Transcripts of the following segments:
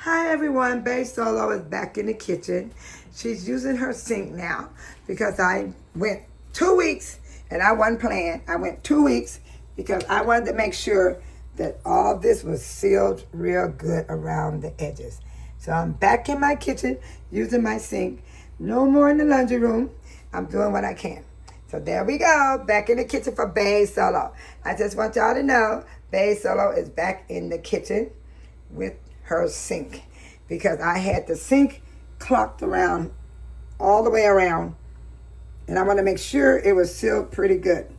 Hi everyone, Bae Solo is back in the kitchen. She's using her sink now because I went 2 weeks and I wasn't playing. I went 2 weeks because I wanted to make sure that all this was sealed real good around the edges. So I'm back in my kitchen using my sink. No more in the laundry room. I'm doing what I can. So there we go, back in the kitchen for Bae Solo. I just want y'all to know Bae Solo is back in the kitchen with her sink because I had the sink clocked around all the way around and I want to make sure it was sealed pretty good.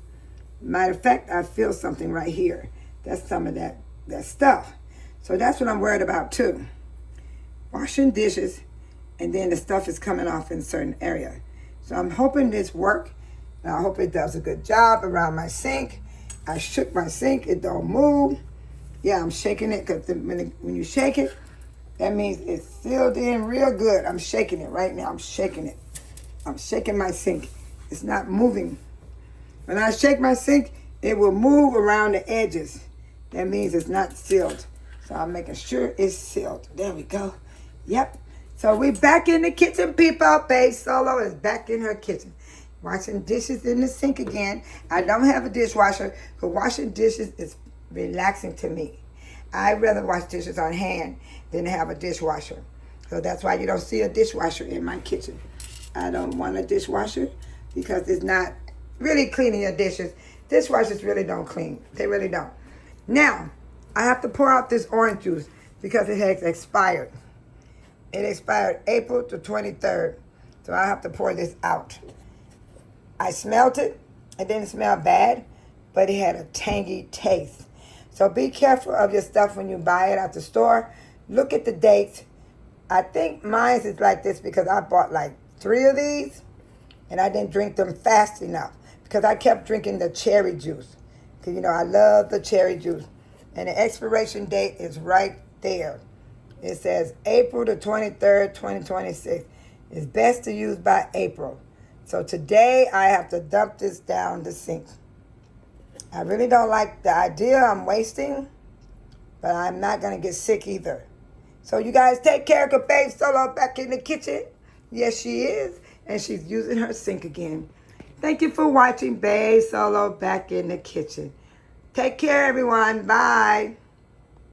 Matter of fact, I feel something right here. That's some of that stuff. So that's what I'm worried about too. Washing dishes and then the stuff is coming off in a certain area. So I'm hoping this works and I hope it does a good job around my sink. I shook my sink, it don't move. Yeah, I'm shaking it because when you shake it, that means it's sealed in real good. I'm shaking it right now. I'm shaking it. I'm shaking my sink. It's not moving. When I shake my sink, it will move around the edges. That means it's not sealed. So I'm making sure it's sealed. There we go. Yep. So we back in the kitchen, people. Bae Solo is back in her kitchen. Washing dishes in the sink again. I don't have a dishwasher because washing dishes is relaxing to me. I'd rather wash dishes on hand than have a dishwasher. So that's why you don't see a dishwasher in my kitchen. I don't want a dishwasher because it's not really cleaning your dishes. Dishwashers really don't clean. They really don't. Now, I have to pour out this orange juice because it has expired. It expired April the 23rd. So I have to pour this out. I smelled it. It didn't smell bad, but it had a tangy taste. So be careful of your stuff when you buy it at the store. Look at the dates. I think mine is like this because I bought like 3 of these and I didn't drink them fast enough because I kept drinking the cherry juice. Because, you know, I love the cherry juice. And the expiration date is right there. It says April the 23rd, 2026. It's best to use by April. So today I have to dump this down the sink. I really don't like the idea I'm wasting, but I'm not going to get sick either. So you guys take care of Bae Solo back in the kitchen. Yes, she is. And she's using her sink again. Thank you for watching Bae Solo back in the kitchen. Take care, everyone. Bye.